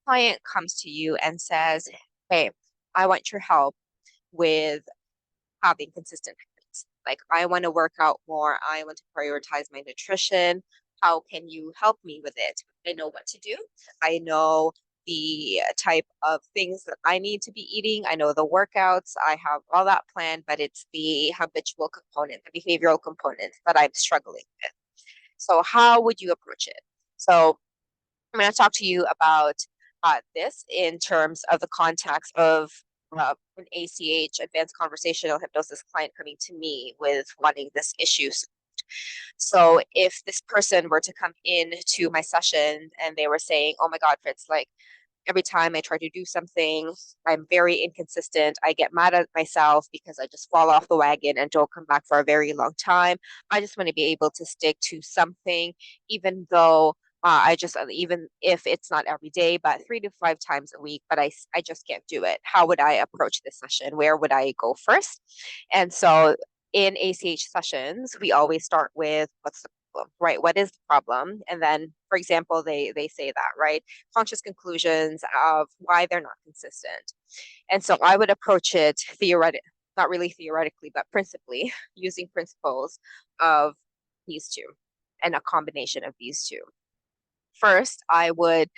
client comes to you and says, hey, I want your help with having consistent habits. Like, I want to work out more. I want to prioritize my nutrition. How can you help me with it? I know what to do. I know the type of things that I need to be eating. I know the workouts. I have all that planned, but it's the habitual component, the behavioral component that I'm struggling with. So, how would you approach it? So, I'm going to talk to you about this in terms of the context of an ACH, advanced conversational hypnosis client coming to me with wanting this issue. So if this person were to come in to my session and they were saying, oh my God, Fritz, like every time I try to do something, I'm very inconsistent. I get mad at myself because I just fall off the wagon and don't come back for a very long time. I just want to be able to stick to something, even though even if it's not every day, but 3 to 5 times a week, but I just can't do it. How would I approach this session? Where would I go first? And so in ACH sessions, we always start with what's the problem, right? What is the problem? And then, for example, they say that, right? Conscious conclusions of why they're not consistent. And so I would approach it not really theoretically, but principally using principles of these two and a combination of these two. First, I would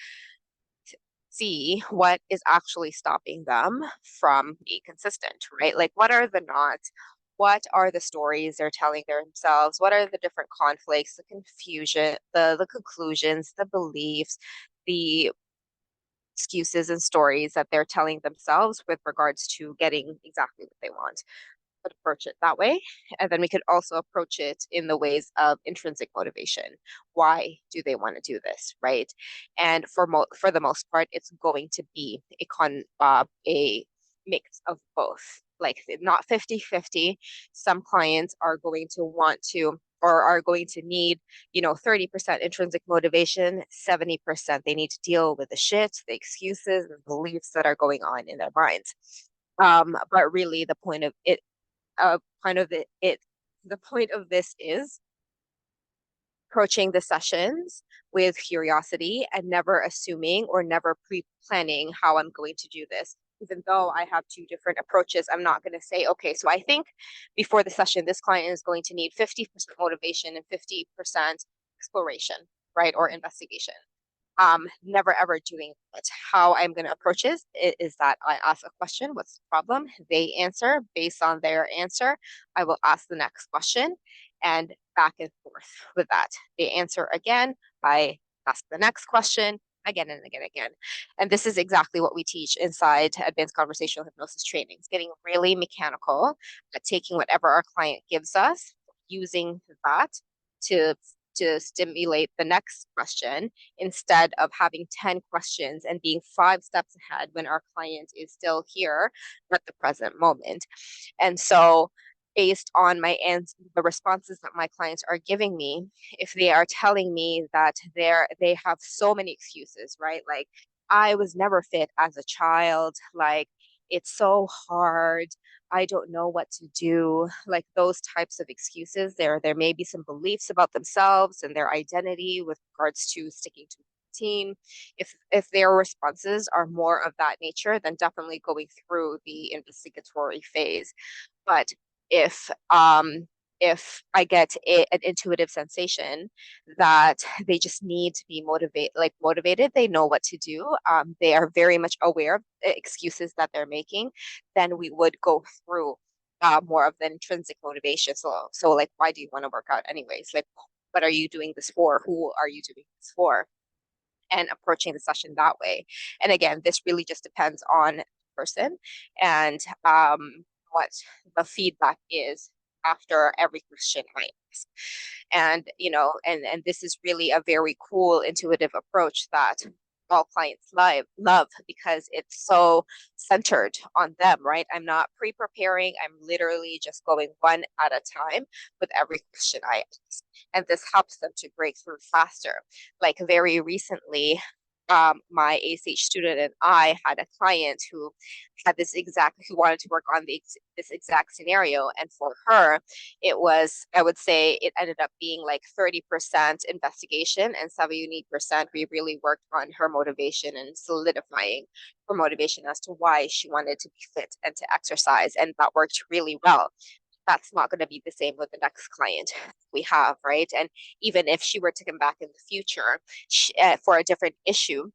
see what is actually stopping them from being consistent, right? Like, what are the knots? What are the stories they're telling themselves? What are the different conflicts, the confusion, the conclusions, the beliefs, the excuses and stories that they're telling themselves with regards to getting exactly what they want? Could approach it that way. And then we could also approach it in the ways of intrinsic motivation. Why do they want to do this, right? And for the most part, it's going to be a mix of both. Like, not 50-50. Some clients are going to want to or are going to need, 30% intrinsic motivation, 70% they need to deal with the shit, the excuses, the beliefs that are going on in their minds. But really, the point of it kind of the point of this is approaching the sessions with curiosity and never assuming or never pre-planning how I'm going to do this. Even though I have two different approaches, I'm not going to say, okay, so I think before the session, this client is going to need 50% motivation and 50% exploration, right? Or investigation. Never ever doing it. How I'm going to approach it is that I ask a question, what's the problem? They answer. Based on their answer, I will ask the next question and back and forth with that. They answer again, I ask the next question again and again and again. And this is exactly what we teach inside advanced conversational hypnosis trainings, getting really mechanical at taking whatever our client gives us, using that to stimulate the next question instead of having 10 questions and being 5 steps ahead when our client is still here at the present moment. And so, based on the responses that my clients are giving me, if they are telling me that they have so many excuses, right? Like, I was never fit as a child, like, it's so hard, I don't know what to do, like those types of excuses. There may be some beliefs about themselves and their identity with regards to sticking to routine. If their responses are more of that nature, then definitely going through the investigatory phase. But if if I get an intuitive sensation that they just need to be motivated, they know what to do, they are very much aware of the excuses that they're making, then we would go through more of the intrinsic motivation. So like, why do you want to work out anyways? Like, what are you doing this for? Who are you doing this for? And approaching the session that way. And again, this really just depends on the person and what the feedback is after every question I ask. And and this is really a very cool intuitive approach that all clients love because it's so centered on them, right? I'm not pre-preparing. I'm literally just going one at a time with every question I ask. And this helps them to break through faster. Like, very recently, my ACH student and I had a client who had who wanted to work on this exact scenario. And for her, it was, I would say it ended up being like 30% investigation and 70% we really worked on her motivation and solidifying her motivation as to why she wanted to be fit and to exercise. And that worked really well. That's not going to be the same with the next client we have, right? And even if she were to come back in the future for a different issue,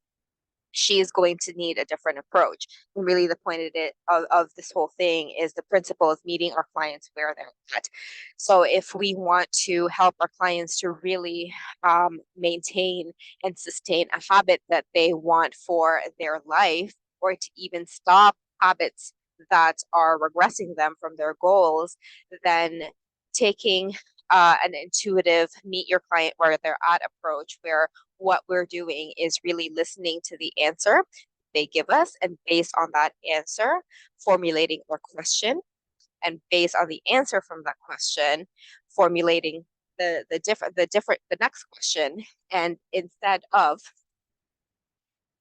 she is going to need a different approach. And really, the point of this whole thing is the principle of meeting our clients where they're at. So, if we want to help our clients to really maintain and sustain a habit that they want for their life, or to even stop habits that are regressing them from their goals, then taking an intuitive meet your client where they're at approach, where what we're doing is really listening to the answer they give us, and based on that answer, formulating our question, and based on the answer from that question, formulating the next question. And instead of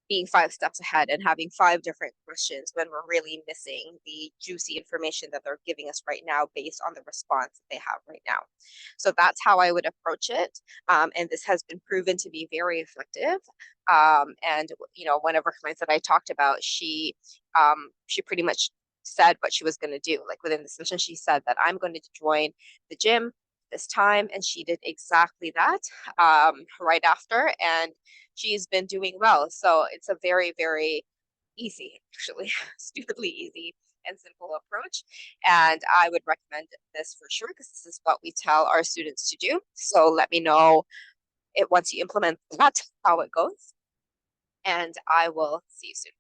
being 5 steps ahead and having 5 different questions when we're really missing the juicy information that they're giving us right now based on the response that they have right now. So that's how I would approach it. And this has been proven to be very effective. And one of our clients that I talked about, she pretty much said what she was going to do. Like within the session, she said that I'm going to join the gym this time, and she did exactly that right after, and she's been doing well. So it's a very, very easy, actually, stupidly easy and simple approach. And I would recommend this for sure, because this is what we tell our students to do. So let me know once you implement that, how it goes. And I will see you soon.